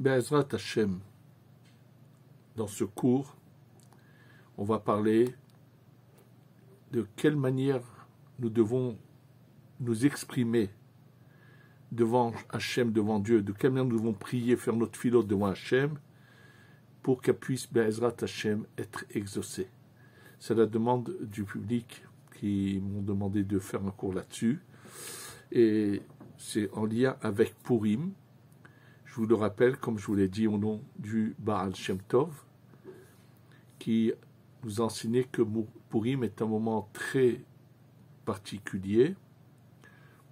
Be'ezrat Hashem, dans ce cours, on va parler de quelle manière nous devons nous exprimer devant Hachem, devant Dieu, de quelle manière nous devons prier, faire notre philo devant Hachem, pour qu'elle puisse, Be'ezrat Hashem, être exaucée. C'est la demande du public qui m'ont demandé de faire un cours là-dessus. Et c'est en lien avec Purim. Je vous le rappelle, comme je vous l'ai dit, au nom du Baal Shem Tov, qui nous a enseigné que Purim est un moment très particulier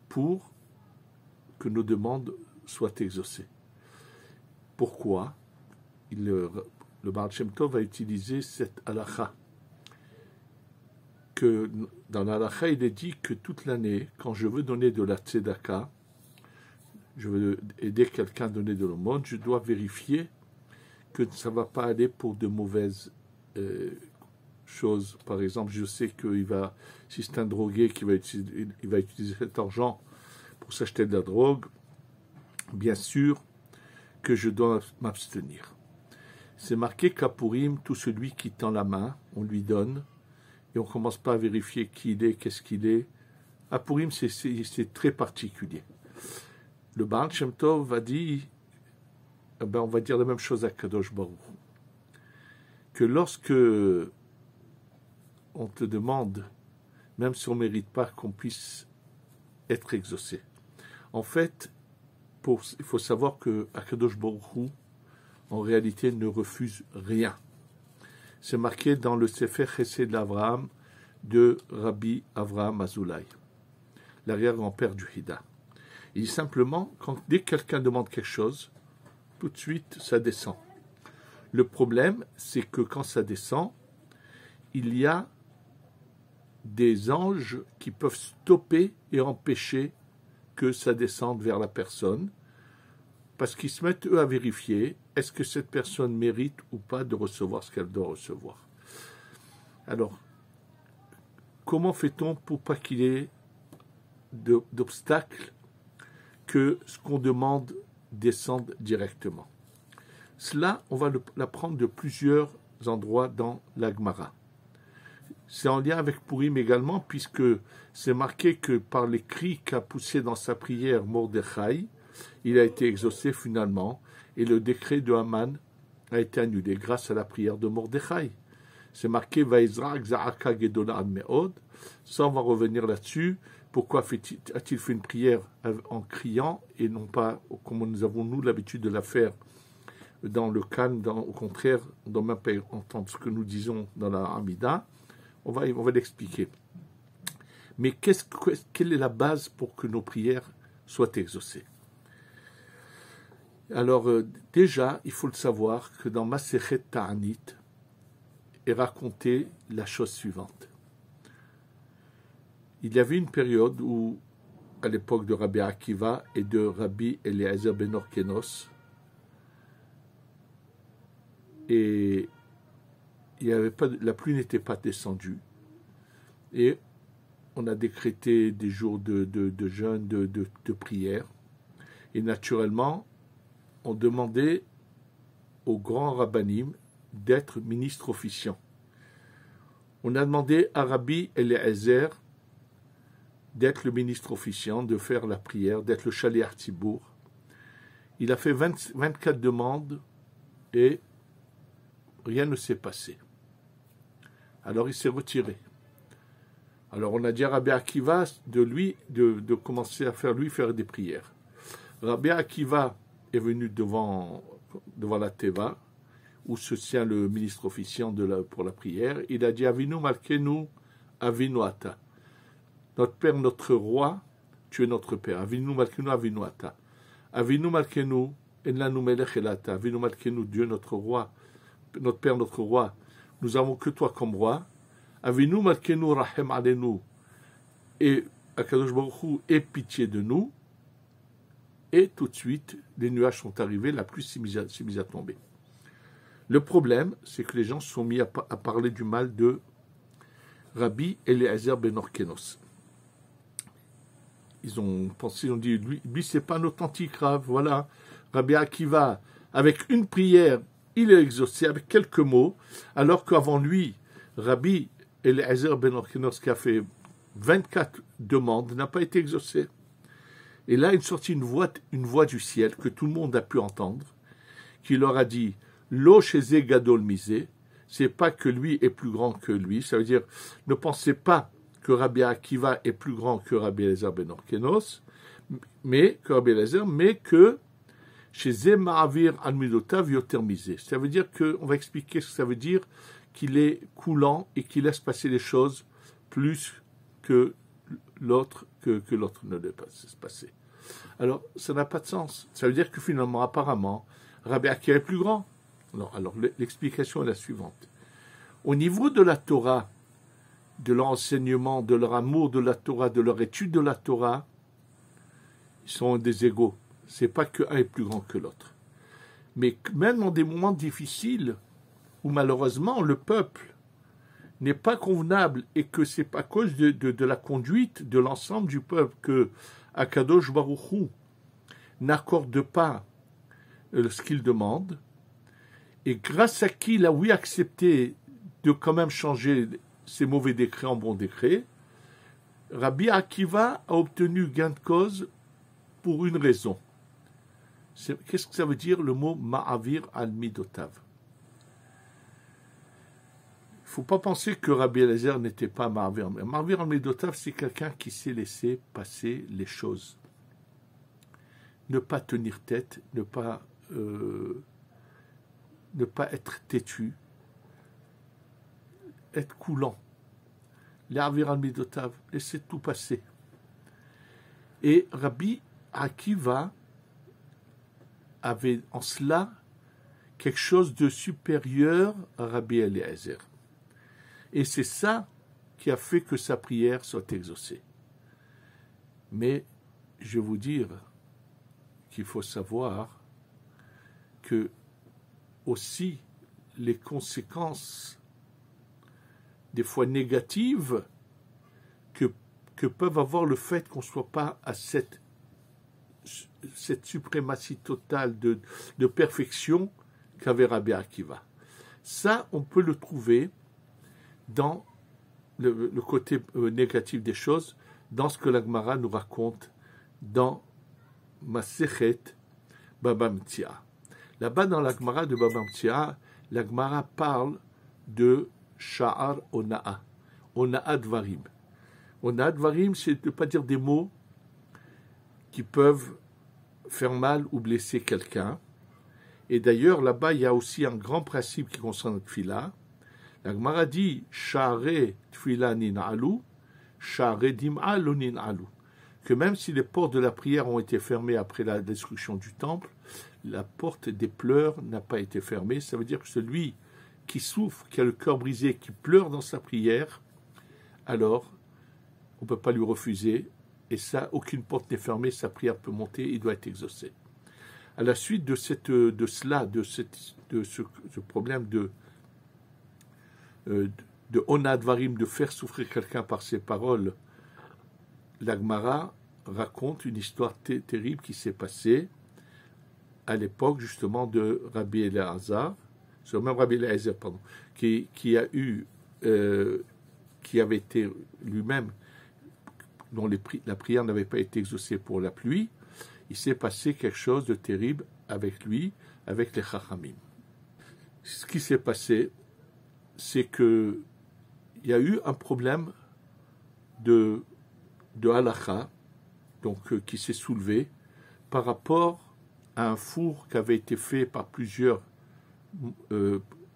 pour que nos demandes soient exaucées. Pourquoi le Baal Shem Tov a utilisé cette halakha. Que dans la halakha, il est dit que toute l'année, quand je veux donner de la tzedaka, je veux aider quelqu'un à donner de l'aumône, je dois vérifier que ça ne va pas aller pour de mauvaises choses. Par exemple, je sais que si c'est un drogué qui va utiliser cet argent pour s'acheter de la drogue, bien sûr que je dois m'abstenir. C'est marqué qu'à Purim, tout celui qui tend la main, on lui donne, et on ne commence pas à vérifier qui il est, qu'est-ce qu'il est. À Purim, c'est très particulier. Le Baal Shem Tov a dit, on va dire la même chose à Kadosh Baruch Hu, que lorsque on te demande, même si on ne mérite pas, qu'on puisse être exaucé. En fait, il faut savoir que Kadosh Baruch Hu, en réalité, ne refuse rien. C'est marqué dans le Sefer Chesed d'Avraham de Rabbi Avraham Azoulay, l'arrière-grand-père du Hida. Il dit simplement, dès que quelqu'un demande quelque chose, tout de suite, ça descend. Le problème, c'est que quand ça descend, il y a des anges qui peuvent stopper et empêcher que ça descende vers la personne, parce qu'ils se mettent, eux, à vérifier, est-ce que cette personne mérite ou pas de recevoir ce qu'elle doit recevoir. Alors, comment fait-on pour pas qu'il y ait d'obstacles que ce qu'on demande descende directement? Cela, on va l'apprendre de plusieurs endroits dans la Gemara. C'est en lien avec Purim également, puisque c'est marqué que par les cris qu'a poussé dans sa prière Mordechai, il a été exaucé finalement, et le décret de Haman a été annulé grâce à la prière de Mordechai. C'est marqué Vaizra Za'aka Gedola Meod. Ça, on va revenir là-dessus. Pourquoi a-t-il fait une prière en criant et non pas comme nous avons nous l'habitude de la faire dans le calme, au contraire, on ne doit même pas entendre ce que nous disons dans la Hamida. On va l'expliquer. Mais quelle est la base pour que nos prières soient exaucées? Alors, déjà, il faut le savoir que dans Masechet Ta'anit est racontée la chose suivante. Il y avait une période où, à l'époque de Rabbi Akiva et de Rabbi Eliezer ben Orkenos, et la pluie n'était pas descendue, et on a décrété des jours de jeûne, de prière, et naturellement, on demandait aux grands rabbanim d'être ministres officiants. On a demandé à Rabbi Eliezer d'être le ministre officiant, de faire la prière, d'être le Shaliach Tzibour. Il a fait 24 demandes et rien ne s'est passé. Alors il s'est retiré. Alors on a dit à Rabbi Akiva de commencer à faire des prières. Rabbi Akiva est venu devant la Teva, où se tient le ministre officiant pour la prière. Il a dit Avinu Malkenu, Avinu Ata. Notre Père, notre Roi, tu es notre Père. Avinu Malkenu, Avinu Ata. Avinu Malkenu, Enlanu Melech Elata. Avinu Malkenu, Dieu notre Roi, notre Père, notre Roi. Nous n'avons que toi comme Roi. Avinu Malkenu, Rahem Alenu. Et Akadosh Baruch Hu, aie pitié de nous. Et tout de suite, les nuages sont arrivés, la pluie s'est mise à tomber. Le problème, c'est que les gens se sont mis à parler du mal de Rabbi Eliezer ben Orkenos. Ils ont dit, lui c'est pas un authentique Rav, voilà. Rabbi Akiva, avec une prière, il est exaucé avec quelques mots, alors qu'avant lui, Rabbi Eliezer ben Orkenos, qui a fait 24 demandes, n'a pas été exaucé. Et là, il sortit une voix du ciel que tout le monde a pu entendre, qui leur a dit « Lo sheze gadol misé », c'est pas que lui est plus grand que lui, ça veut dire ne pensez pas que Rabbi Akiva est plus grand que Rabbi Eliezer ben Orkenos, mais que chez Zema'avir al-Midotav yotermisé. Ça veut dire on va expliquer ce que ça veut dire, qu'il est coulant et qu'il laisse passer les choses plus que l'autre, que l'autre ne laisse passer. Alors, ça n'a pas de sens. Ça veut dire que finalement, apparemment, Rabbi Akiva est plus grand. Alors l'explication est la suivante. Au niveau de la Torah, de leur enseignement, de leur amour de la Torah, de leur étude de la Torah, ils sont des égaux. C'est pas qu'un est plus grand que l'autre. Mais même dans des moments difficiles, où malheureusement le peuple n'est pas convenable et que c'est à cause de la conduite de l'ensemble du peuple que Akadosh Baruch Hu n'accorde pas ce qu'il demande, et grâce à qui il a oui accepté de quand même changer ces mauvais décrets en bons décrets, Rabbi Akiva a obtenu gain de cause pour une raison. Qu'est-ce que ça veut dire le mot Ma'avir al-Midotav? Il ne faut pas penser que Rabbi Eliezer n'était pas Ma'avir. Ma'avir al-Midotav, c'est quelqu'un qui sait laisser passer les choses. Ne pas tenir tête, ne pas être têtu, être coulant. Ma'avir al-Midotav, laisser tout passer. Et Rabbi Akiva avait en cela quelque chose de supérieur à Rabbi Eliezer. Et c'est ça qui a fait que sa prière soit exaucée. Mais je vais vous dire qu'il faut savoir que aussi les conséquences des fois négatives que peuvent avoir le fait qu'on ne soit pas à cette suprématie totale de perfection qu'avait Rabbi Akiva. Ça, on peut le trouver dans le côté négatif des choses, dans ce que la Gemara nous raconte dans Masechet Baba Metzia. Là-bas, dans la Gemara de Baba Metzia, la Gemara parle de Sha'ar Ona'a, Ona'a Dvarim. Ona'a Dvarim, c'est de ne pas dire des mots qui peuvent faire mal ou blesser quelqu'un. Et d'ailleurs, là-bas, il y a aussi un grand principe qui concerne la tfila. La Gemara dit Sha'are tfila nin'alu, Sha'are dim'a lo nin'alu. Que même si les portes de la prière ont été fermées après la destruction du temple, la porte des pleurs n'a pas été fermée. Ça veut dire que celui qui souffre, qui a le cœur brisé, qui pleure dans sa prière, alors on ne peut pas lui refuser. Et ça, aucune porte n'est fermée, sa prière peut monter, il doit être exaucé. À la suite de ce problème de Onad Varim, de faire souffrir quelqu'un par ses paroles, la Gemara raconte une histoire terrible qui s'est passée à l'époque justement de Rabbi Eliezer, même Rabbi Eliezer, pardon, qui avait été lui-même, dont la prière n'avait pas été exaucée pour la pluie. Il s'est passé quelque chose de terrible avec lui, avec les Chachamim. Ce qui s'est passé, c'est que il y a eu un problème de halakha, donc qui s'est soulevé par rapport à un four qui avait été fait par plusieurs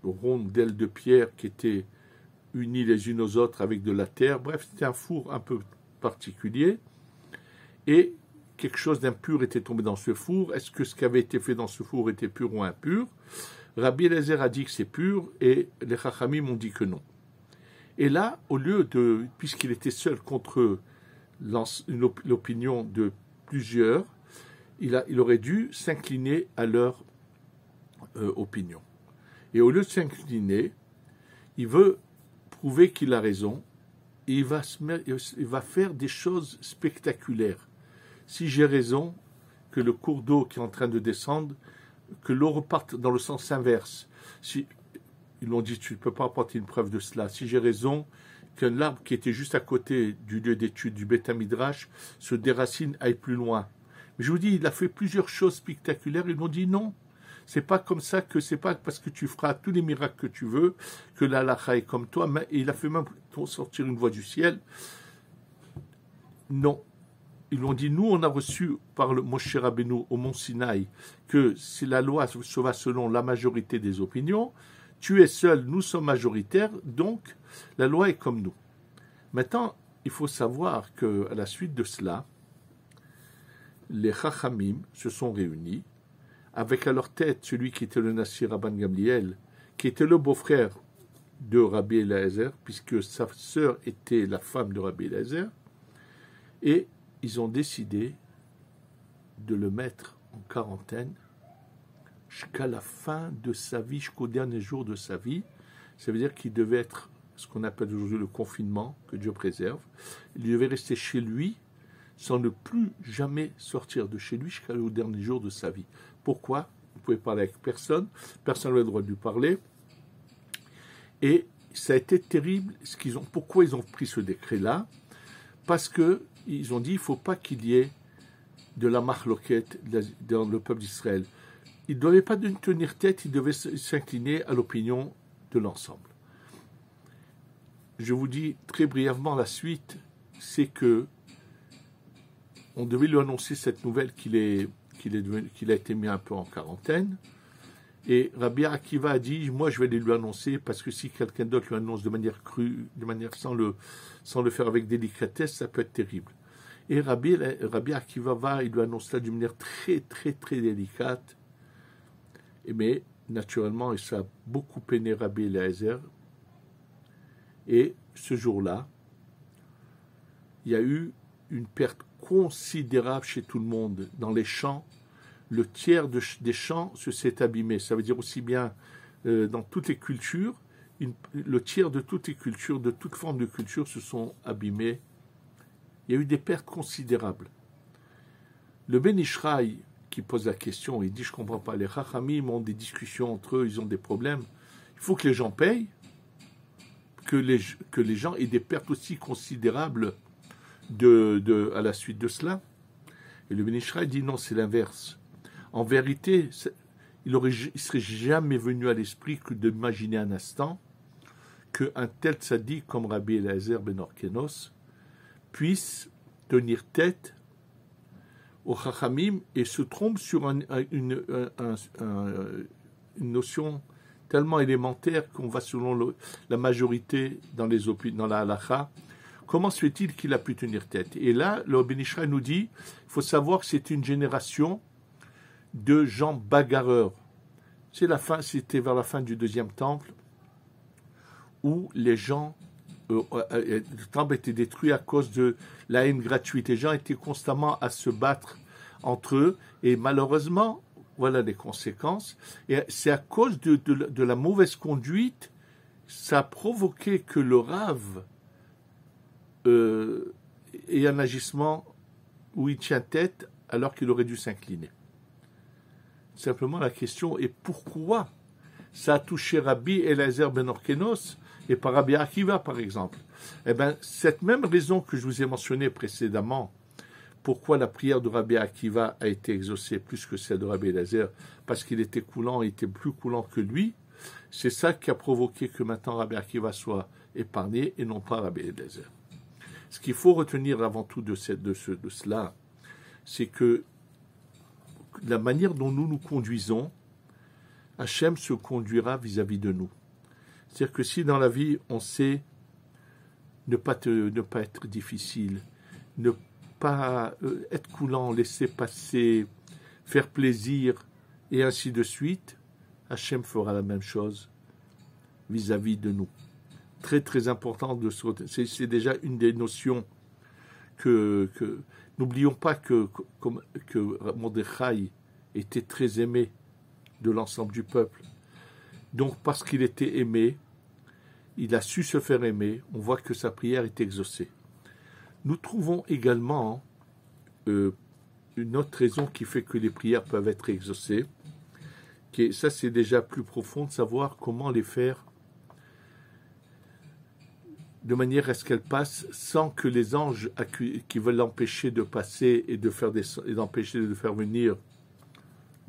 rondelles de pierre qui étaient unies les unes aux autres avec de la terre. Bref, c'était un four un peu particulier, et quelque chose d'impur était tombé dans ce four. Est-ce que ce qui avait été fait dans ce four était pur ou impur? Rabbi Eliezer a dit que c'est pur, et les Chachamim ont dit que non. Et là, au lieu de, puisqu'il était seul contre l'opinion de plusieurs, il aurait dû s'incliner à leur opinion. Et au lieu de s'incliner, il veut prouver qu'il a raison, et il va faire des choses spectaculaires. Si j'ai raison, que le cours d'eau qui est en train de descendre que l'eau reparte dans le sens inverse. Si, ils l'ont dit, tu ne peux pas apporter une preuve de cela. Si j'ai raison, qu'un arbre qui était juste à côté du lieu d'étude du Beth Midrash se déracine, aille plus loin. Mais je vous dis, il a fait plusieurs choses spectaculaires. Ils m'ont dit non. C'est pas comme ça que c'est pas parce que tu feras tous les miracles que tu veux que l'Alacha est comme toi. Mais il a fait même sortir une voix du ciel. Non. Ils l'ont dit, nous, on a reçu par le Moshe Rabbeinu au mont Sinaï que si la loi se va selon la majorité des opinions, tu es seul, nous sommes majoritaires, donc la loi est comme nous. Maintenant, il faut savoir qu'à la suite de cela, les Chachamim se sont réunis, avec à leur tête celui qui était le Nasi Rabban Gamliel, qui était le beau-frère de Rabbi Eliezer, puisque sa sœur était la femme de Rabbi Eliezer, et ils ont décidé de le mettre en quarantaine jusqu'à la fin de sa vie, jusqu'au dernier jour de sa vie. Ça veut dire qu'il devait être ce qu'on appelle aujourd'hui le confinement, que Dieu préserve. Il devait rester chez lui sans ne plus jamais sortir de chez lui jusqu'au dernier jour de sa vie. Pourquoi? Vous pouvez parler avec personne, personne n'a le droit de lui parler. Et ça a été terrible. Pourquoi ils ont pris ce décret-là? Parce qu'ils ont dit qu'il ne faut pas qu'il y ait de la marloquette dans le peuple d'Israël. Il ne devait pas tenir tête, il devait s'incliner à l'opinion de l'ensemble. Je vous dis très brièvement la suite, c'est que on devait lui annoncer cette nouvelle qu'il a été mis un peu en quarantaine. Et Rabbi Akiva a dit, moi je vais lui annoncer, parce que si quelqu'un d'autre lui annonce de manière crue, de manière sans le faire avec délicatesse, ça peut être terrible. Et Rabbi Akiva il lui annonce ça d'une manière très très très délicate. Mais naturellement, et ça a beaucoup peiné Rabbi Eliezer. Et ce jour-là, il y a eu une perte considérable chez tout le monde. Dans les champs, le tiers des champs se s'est abîmé. Ça veut dire aussi bien dans toutes les cultures, le tiers de toutes les cultures, de toute forme de culture se sont abîmés. Il y a eu des pertes considérables. Le Ben Ishraï qui pose la question, il dit, je ne comprends pas, les Chachamim ont des discussions entre eux, ils ont des problèmes. Il faut que les gens payent, que les gens aient des pertes aussi considérables à la suite de cela. Et le Ben Ishraï dit non, c'est l'inverse. En vérité, il ne serait jamais venu à l'esprit que d'imaginer un instant qu'un tel tzaddik comme Rabbi Eliezer ben Orkenos puisse tenir tête aux Chachamim et se trompe sur une notion tellement élémentaire qu'on va selon la majorité dans la halacha. Comment se fait-il qu'il a pu tenir tête? Et là, le Ben Ishraï nous dit, il faut savoir que c'est une génération de gens bagarreurs. C'était vers la fin du deuxième temple où les gens, le temple était détruit à cause de la haine gratuite. Les gens étaient constamment à se battre entre eux et malheureusement, voilà les conséquences. Et c'est à cause de la mauvaise conduite, ça a provoqué que le Rav ait un agissement où il tient tête alors qu'il aurait dû s'incliner. Simplement, la question est pourquoi ça a touché Rabbi Eliezer ben Orkenos et pas Rabbi Akiva, par exemple. Eh bien, cette même raison que je vous ai mentionnée précédemment, pourquoi la prière de Rabbi Akiva a été exaucée plus que celle de Rabbi Eliezer, parce qu'il était coulant, il était plus coulant que lui, c'est ça qui a provoqué que maintenant Rabbi Akiva soit épargné et non pas Rabbi Eliezer. Ce qu'il faut retenir avant tout de cela, c'est que la manière dont nous nous conduisons, Hachem se conduira vis-à-vis de nous. C'est-à-dire que si dans la vie, on sait ne pas être difficile, ne pas être coulant, laisser passer, faire plaisir, et ainsi de suite, Hachem fera la même chose vis-à-vis de nous. Très très important, c'est déjà une des notions que n'oublions pas que Mordechai était très aimé de l'ensemble du peuple. Donc, parce qu'il était aimé, il a su se faire aimer, on voit que sa prière est exaucée. Nous trouvons également une autre raison qui fait que les prières peuvent être exaucées, Ça, c'est déjà plus profond de savoir comment les faire de manière à ce qu'elles passent sans que les anges qui veulent l'empêcher de passer et d'empêcher de faire venir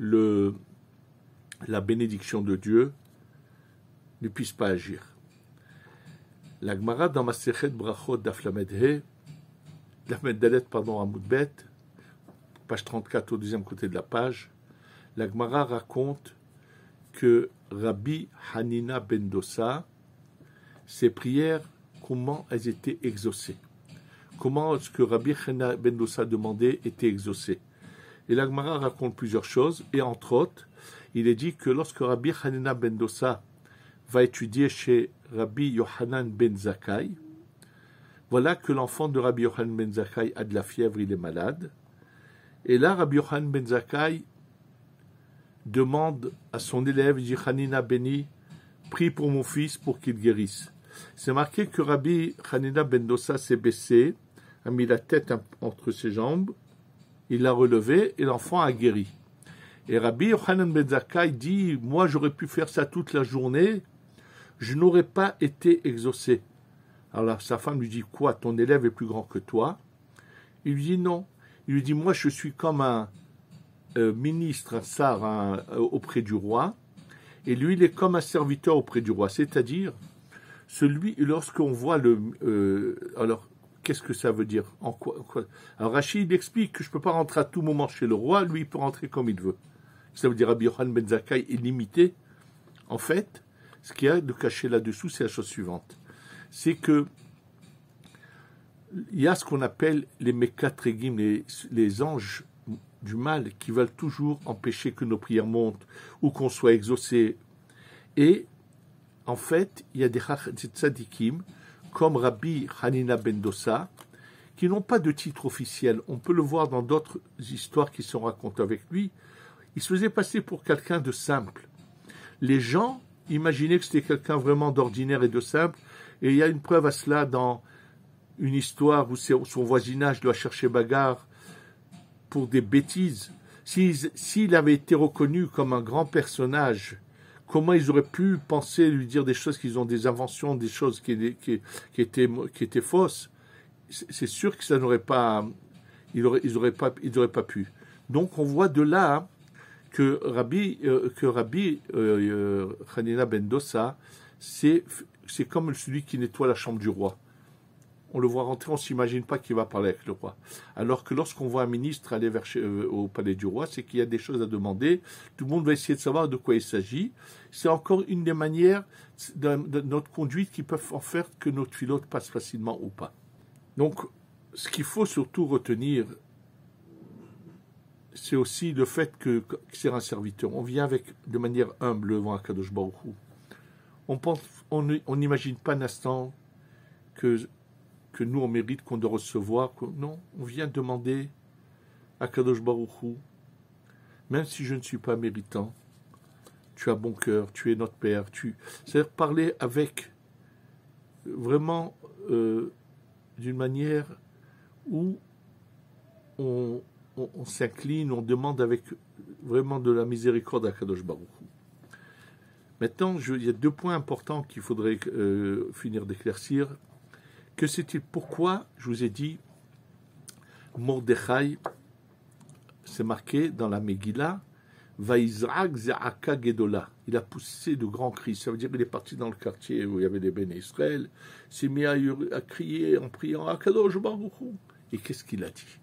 la bénédiction de Dieu ne puissent pas agir. La Gemara dans Masechet Brachot Daf Lamed He, Lamed Dalet, Amud Bet, page 34 au deuxième côté de la page, la Gemara raconte que Rabbi Hanina ben Dosa, ses prières, comment elles étaient exaucées. Comment ce que Rabbi Hanina ben Dosa demandait était exaucé. Et la Gemara raconte plusieurs choses, et entre autres, il est dit que lorsque Rabbi Hanina ben Dosa va étudier chez Rabbi Yohanan ben Zakkai, voilà que l'enfant de Rabbi Yohanan ben Zakkai a de la fièvre, il est malade. Et là, Rabbi Yohanan ben Zakkai demande à son élève, il dit Hanina Beni, prie pour mon fils pour qu'il guérisse. C'est marqué que Rabbi Hanina ben Dosa s'est baissé, a mis la tête entre ses jambes, il l'a relevé et l'enfant a guéri. Et Rabbi Yohanan ben Zakkai dit, moi j'aurais pu faire ça toute la journée, je n'aurais pas été exaucé. Alors là, sa femme lui dit, quoi, ton élève est plus grand que toi? Il lui dit non. Il lui dit, moi je suis comme un ministre, un sar auprès du roi, et lui il est comme un serviteur auprès du roi, c'est-à-dire, lorsqu'on voit alors, qu'est-ce que ça veut dire? Alors Rachid explique que je ne peux pas rentrer à tout moment chez le roi, lui il peut rentrer comme il veut. Ça veut dire Rabbi Yohanan ben Zakkai est limité. En fait, ce qu'il y a de caché là-dessous, c'est la chose suivante. C'est que il y a ce qu'on appelle les Mekatregim, les anges du mal, qui veulent toujours empêcher que nos prières montent ou qu'on soit exaucé. Et en fait, il y a des tzadikim, comme Rabbi Hanina ben Dosa, qui n'ont pas de titre officiel. On peut le voir dans d'autres histoires qui sont racontées avec lui. Il se faisait passer pour quelqu'un de simple. Les gens imaginaient que c'était quelqu'un vraiment d'ordinaire et de simple. Et il y a une preuve à cela dans une histoire où son voisinage doit chercher bagarre pour des bêtises. S'il avait été reconnu comme un grand personnage, comment ils auraient pu penser lui dire des choses qu'ils ont des inventions, des choses qui étaient fausses? C'est sûr que ça n'aurait pas, ils n'auraient pas pu. Donc on voit de là que Rabbi Hanina ben Dosa, c'est comme celui qui nettoie la chambre du roi. On le voit rentrer, on ne s'imagine pas qu'il va parler avec le roi. Alors que lorsqu'on voit un ministre aller au palais du roi, c'est qu'il y a des choses à demander. Tout le monde va essayer de savoir de quoi il s'agit. C'est encore une des manières de notre conduite qui peuvent en faire que notre filote passe facilement ou pas. Donc, ce qu'il faut surtout retenir, c'est aussi le fait que c'est un serviteur. On vient de manière humble devant Akadosh Baruch Hu. On n'imagine pas un instant que nous, on mérite qu'on doit recevoir. Non, on vient demander à Kadosh Baruch Hu, même si je ne suis pas méritant, tu as bon cœur, tu es notre Père. C'est-à-dire parler avec vraiment d'une manière où on s'incline, on demande avec vraiment de la miséricorde à Kadosh Baruch Hu. Maintenant, il y a deux points importants qu'il faudrait finir d'éclaircir. Que c'est-il? Pourquoi, je vous ai dit, Mordechai, c'est marqué dans la Megillah, Vaizrak Ze'aka Gedola. Il a poussé de grands cris. Ça veut dire qu'il est parti dans le quartier où il y avait les Béné Israël, s'est mis à crier en priant à Kadosh Baruch Hu. Et qu'est-ce qu'il a dit?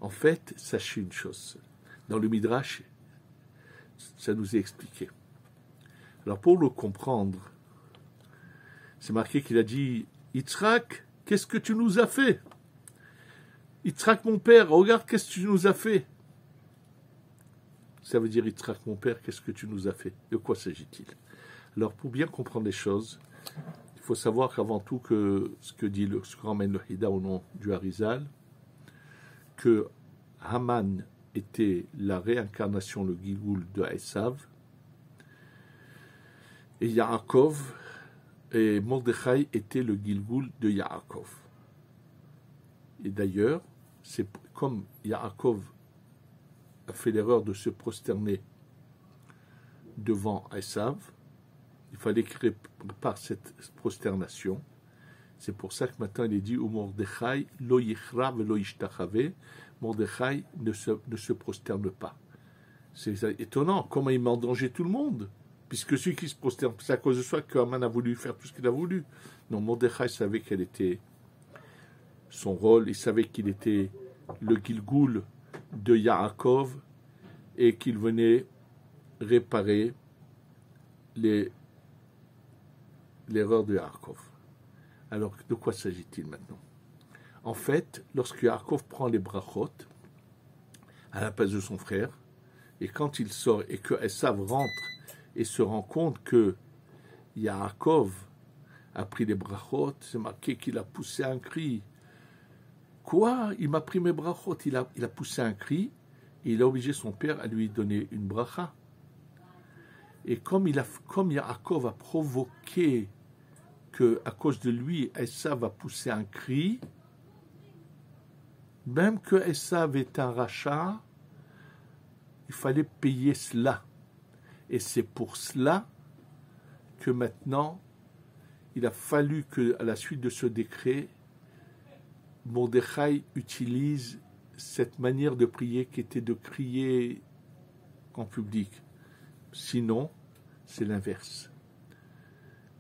En fait, sachez une chose. Dans le Midrash, ça nous est expliqué. Alors pour le comprendre, c'est marqué qu'il a dit, Yitzhak, qu'est-ce que tu nous as fait? Yitzhak, mon père, regarde, qu'est-ce que tu nous as fait? Ça veut dire, Yitzhak, mon père, qu'est-ce que tu nous as fait? De quoi s'agit-il? Alors, pour bien comprendre les choses, il faut savoir qu'avant tout, que ce que ramène le Hida au nom du Harizal, que Haman était la réincarnation, le Gilgoul de Esav, et Yaakov, et Mordechai était le Gilgoul de Yaakov. Et d'ailleurs, c'est comme Yaakov a fait l'erreur de se prosterner devant Esav. Il fallait qu'il prépare cette prosternation. C'est pour ça que maintenant il est dit Mordechai lo yichra velo yishtachave. Mordechai ne se prosterne pas. C'est étonnant, comment il met en danger tout le monde, puisque celui qui se prosterne, c'est à cause de soi qu'Aman a voulu faire tout ce qu'il a voulu. Non, Mordechai savait quel était son rôle, il savait qu'il était le Gilgoul de Yaakov et qu'il venait réparer l'erreur de Yaakov. Alors, de quoi s'agit-il maintenant? En fait, lorsque Yaakov prend les brachot à la place de son frère, et quand il sort et que Esav rentre et se rend compte que Yaakov a pris les brachot, c'est marqué qu'il a poussé un cri. Quoi? Il m'a pris mes brachot, il a poussé un cri, et il a obligé son père à lui donner une bracha. Et comme Yaakov a provoqué que, à cause de lui, Esav a poussé un cri, même que Esav est un rachat, il fallait payer cela. Et c'est pour cela que maintenant, il a fallu qu'à la suite de ce décret, Mordechai utilise cette manière de prier qui était de crier en public. Sinon, c'est l'inverse.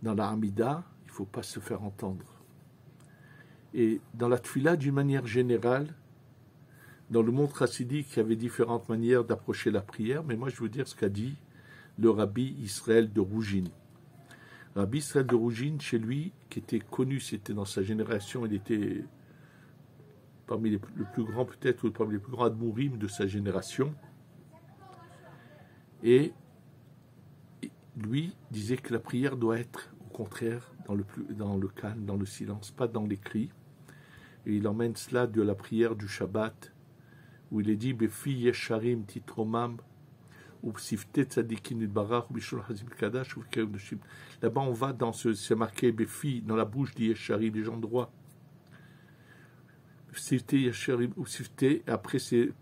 Dans la Hamida, il ne faut pas se faire entendre. Et dans la Tfila, d'une manière générale, dans le monde chassidique, il y avait différentes manières d'approcher la prière, mais moi je veux dire ce qu'a dit le Rabbi Israël de Rougine. Rabbi Israël de Rougine, chez lui, qui était connu, c'était dans sa génération, il était parmi le plus grand peut-être, ou parmi les plus grands admourim de sa génération. Et lui disait que la prière doit être, au contraire, dans le calme, dans le silence, pas dans les cris. Et il emmène cela de la prière du Shabbat, où il est dit Befi Yesharim Titromam, ou Sifte Tzadikin Barach, ou Bishul Hazim Kadash, ou Kerem de Shim. Là-bas, on va dans c'est marqué Befi, dans la bouche d'Yesharim, les gens droits. Sifte Yesharim, ou Sifte, après c'est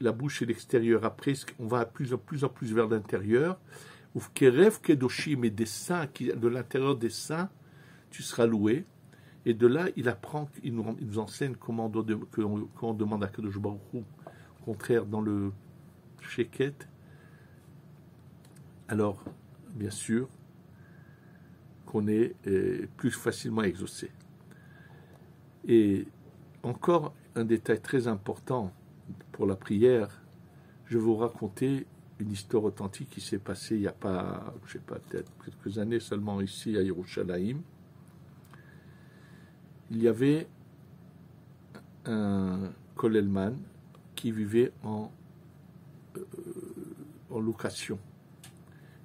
la bouche et l'extérieur. Après, on va plus en plus vers l'intérieur. Ou Kerev Kedoshim, et des saints, de l'intérieur des saints, tu seras loué. Et de là, il nous enseigne comment on demande à Kadosh Baruch Hu, au contraire, dans le Sheket. Alors, bien sûr, qu'on est plus facilement exaucé. Et encore un détail très important pour la prière, je vais vous raconter une histoire authentique qui s'est passée il n'y a pas, je ne sais pas, peut-être quelques années seulement ici à Yerushalayim. Il y avait un kollelman qui vivait en location.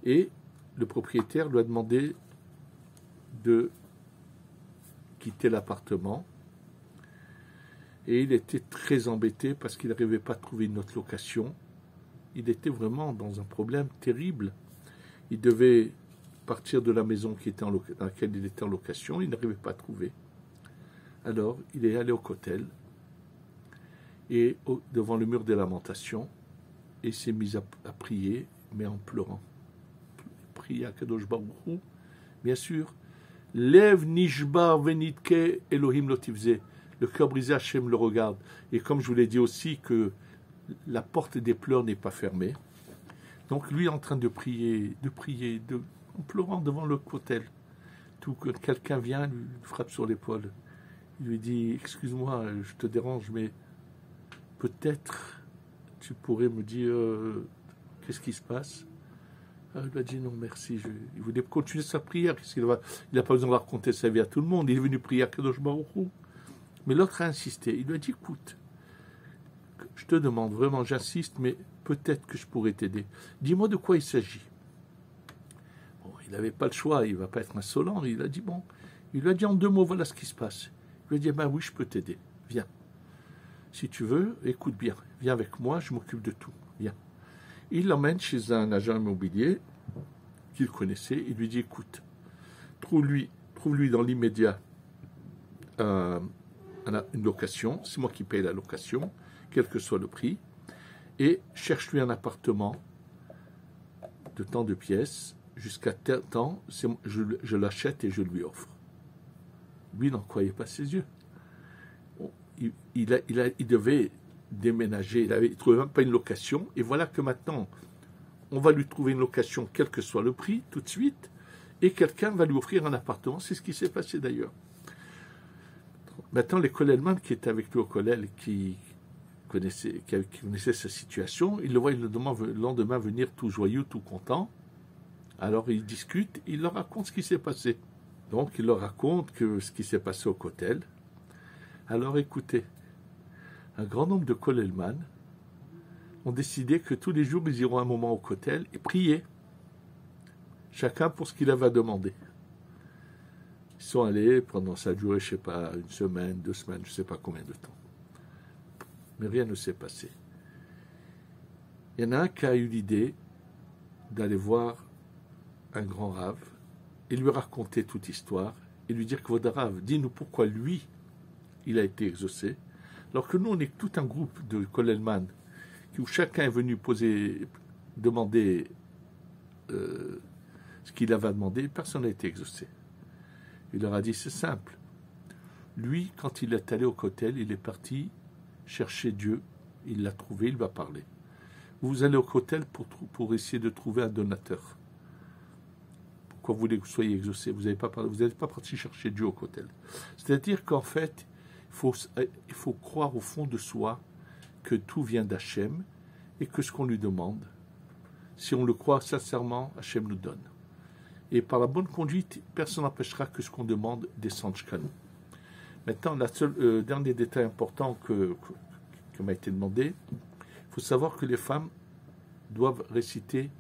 Et le propriétaire lui a demandé de quitter l'appartement. Et il était très embêté parce qu'il n'arrivait pas à trouver une autre location. Il était vraiment dans un problème terrible. Il devait partir de la maison dans laquelle il était en location. Il n'arrivait pas à trouver. Alors, il est allé au kotel et devant le mur des lamentations et s'est mis à prier, mais en pleurant. Prier à Kadosh Baruch Hu, bien sûr. Lev nishbar venitke Elohim lotivze. Le cœur brisé, Hachem le regarde. Et comme je vous l'ai dit aussi, que la porte des pleurs n'est pas fermée. Donc lui est en train de prier, en pleurant devant le kotel. Tout que quelqu'un vient, lui frappe sur l'épaule. Il lui dit, excuse-moi, je te dérange, mais peut-être tu pourrais me dire qu'est-ce qui se passe. Il lui a dit non, merci. Il voulait continuer sa prière, parce qu'il n'a pas besoin de raconter sa vie à tout le monde. Il est venu prier à Kadosh Baruch Hu. Mais l'autre a insisté. Il lui a dit, écoute, je te demande, vraiment, j'insiste, mais peut-être que je pourrais t'aider. Dis-moi de quoi il s'agit. Bon, il n'avait pas le choix, il ne va pas être insolent. Il a dit, bon, il lui a dit en 2 mots, voilà ce qui se passe. Il lui a dit, ben oui, je peux t'aider. Viens. Si tu veux, écoute bien. Viens avec moi, je m'occupe de tout. Viens. Il l'emmène chez un agent immobilier qu'il connaissait. Il lui dit, écoute, trouve-lui dans l'immédiat une location. C'est moi qui paye la location, quel que soit le prix. Et cherche-lui un appartement de tant de pièces, jusqu'à tel temps, je l'achète et je lui offre. Lui n'en croyait pas ses yeux. Il devait déménager, il ne trouvait même pas une location, et voilà que maintenant, on va lui trouver une location, quel que soit le prix, tout de suite, et quelqu'un va lui offrir un appartement. C'est ce qui s'est passé d'ailleurs. Maintenant, les Kollelman qui étaient avec lui au Kollel, qui connaissaient sa situation, ils le voient le lendemain venir tout joyeux, tout content. Alors ils discutent, il leur raconte ce qui s'est passé. Donc il leur raconte ce qui s'est passé au Kotel. Alors écoutez, un grand nombre de Kollelman ont décidé que tous les jours ils iront un moment au Kotel et prier. Chacun pour ce qu'il avait demandé. Ils sont allés pendant ça a duré, je ne sais pas, une semaine, 2 semaines, je ne sais pas combien de temps. Mais rien ne s'est passé. Il y en a un qui a eu l'idée d'aller voir un grand rave et lui raconter toute l'histoire et lui dire que votre rave, dis-nous pourquoi lui, il a été exaucé, alors que nous, on est tout un groupe de Kollelman où chacun est venu demander ce qu'il avait demandé, personne n'a été exaucé. Il leur a dit, c'est simple. Lui, quand il est allé au Kotel, il est parti chercher Dieu, il l'a trouvé, il va parler. Vous allez au Kotel pour essayer de trouver un donateur. Pourquoi vous voulez que vous soyez exaucé? Vous n'êtes pas parti chercher Dieu au Kotel. C'est-à-dire qu'en fait, il faut croire au fond de soi que tout vient d'Hachem et que ce qu'on lui demande, si on le croit sincèrement, Hachem nous donne. Et par la bonne conduite, personne n'empêchera que ce qu'on demande descende jusqu'à nous. Maintenant, le dernier détail important que m'a été demandé, il faut savoir que les femmes doivent réciter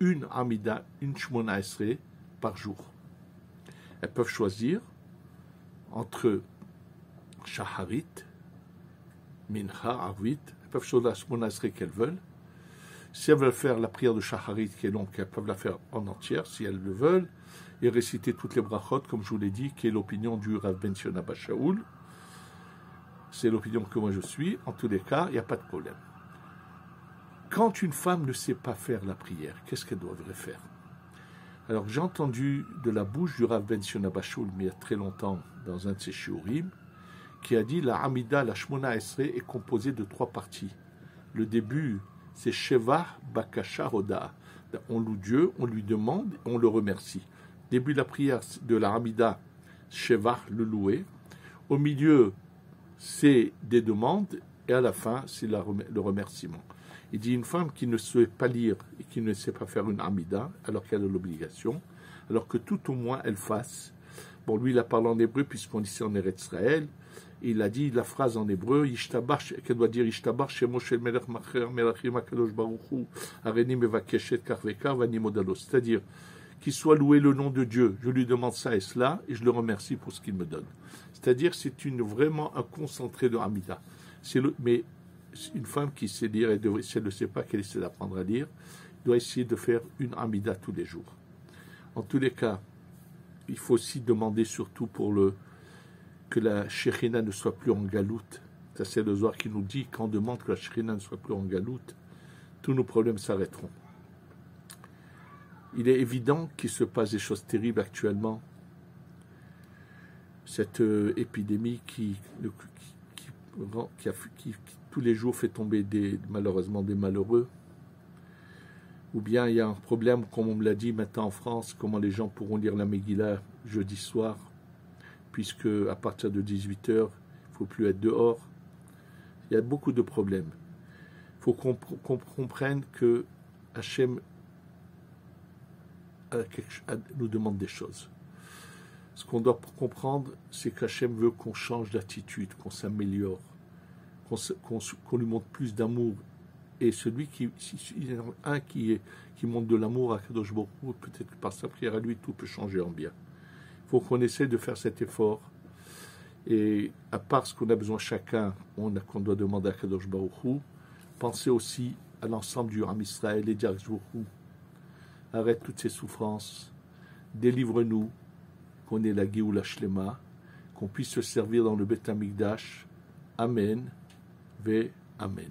une Amida, une Shmona Esrei par jour. Elles peuvent choisir entre Shaharit, Mincha, Arvit, elles peuvent choisir la Shmona Esrei qu'elles veulent. Si elles veulent faire la prière de Shaharit qui est longue, elles peuvent la faire en entière si elles le veulent, et réciter toutes les brachot, comme je vous l'ai dit, qui est l'opinion du Rav Ben Sion Abba Shaul. C'est l'opinion que moi je suis. En tous les cas, il n'y a pas de problème. Quand une femme ne sait pas faire la prière, qu'est-ce qu'elle devrait faire? Alors j'ai entendu de la bouche du Rav Ben Sion Abba Shaul, mais il y a très longtemps, dans un de ses shiurim, qui a dit la Amida, la Shmona Esrei est composée de 3 parties. Le début, c'est Sheva Bakasha Hoda. On loue Dieu, on lui demande, on le remercie. Début de la prière de la Hamida, Sheva, le louer. Au milieu, c'est des demandes, et à la fin, c'est le remerciement. Il dit une femme qui ne sait pas lire et qui ne sait pas faire une Hamida, alors qu'elle a l'obligation, alors que tout au moins elle fasse. Bon, lui, il a parlé en hébreu, puisqu'on dit c'est en Eretz Israël. Il a dit la phrase en hébreu, qu'elle doit dire Yishtabar Shemo Shel Melech Macher Melachim HaKadosh Baruch Hu Areni Mevakeshet Kar Vekar Vani Modalo. C'est-à-dire qu'il soit loué le nom de Dieu. Je lui demande ça et cela, et je le remercie pour ce qu'il me donne. C'est-à-dire c'est vraiment un concentré de Hamida. Mais une femme qui sait lire, si elle ne sait pas qu'elle essaie d'apprendre à lire, doit essayer de faire une Hamida tous les jours. En tous les cas, il faut aussi demander surtout que la Shekhinah ne soit plus en galoute. Ça, c'est le Zohar qui nous dit, quand on demande que la Shekhinah ne soit plus en galoute, tous nos problèmes s'arrêteront. Il est évident qu'il se passe des choses terribles actuellement. Cette épidémie qui tous les jours fait tomber malheureusement des malheureux. Ou bien il y a un problème, comme on me l'a dit maintenant en France, comment les gens pourront lire la Megillah jeudi soir, puisque à partir de 18h, il ne faut plus être dehors. Il y a beaucoup de problèmes. Il faut qu'on comprenne que Hachem nous demande des choses. Ce qu'on doit comprendre, c'est qu'Hachem veut qu'on change d'attitude, qu'on s'améliore, qu'on lui montre plus d'amour. Et celui qui montre de l'amour à Kadosh Baruch Hu, peut-être que par sa prière à lui, tout peut changer en bien. Il faut qu'on essaie de faire cet effort. Et à part ce qu'on a besoin chacun, qu'on doit demander à Kadosh Baruch Hu, pensez aussi à l'ensemble du Ham Israël et Kadosh Baruch Hu. Arrête toutes ces souffrances, délivre-nous, qu'on ait la Géoula Shlema, qu'on puisse se servir dans le Beth Amikdash. Amen, ve Amen.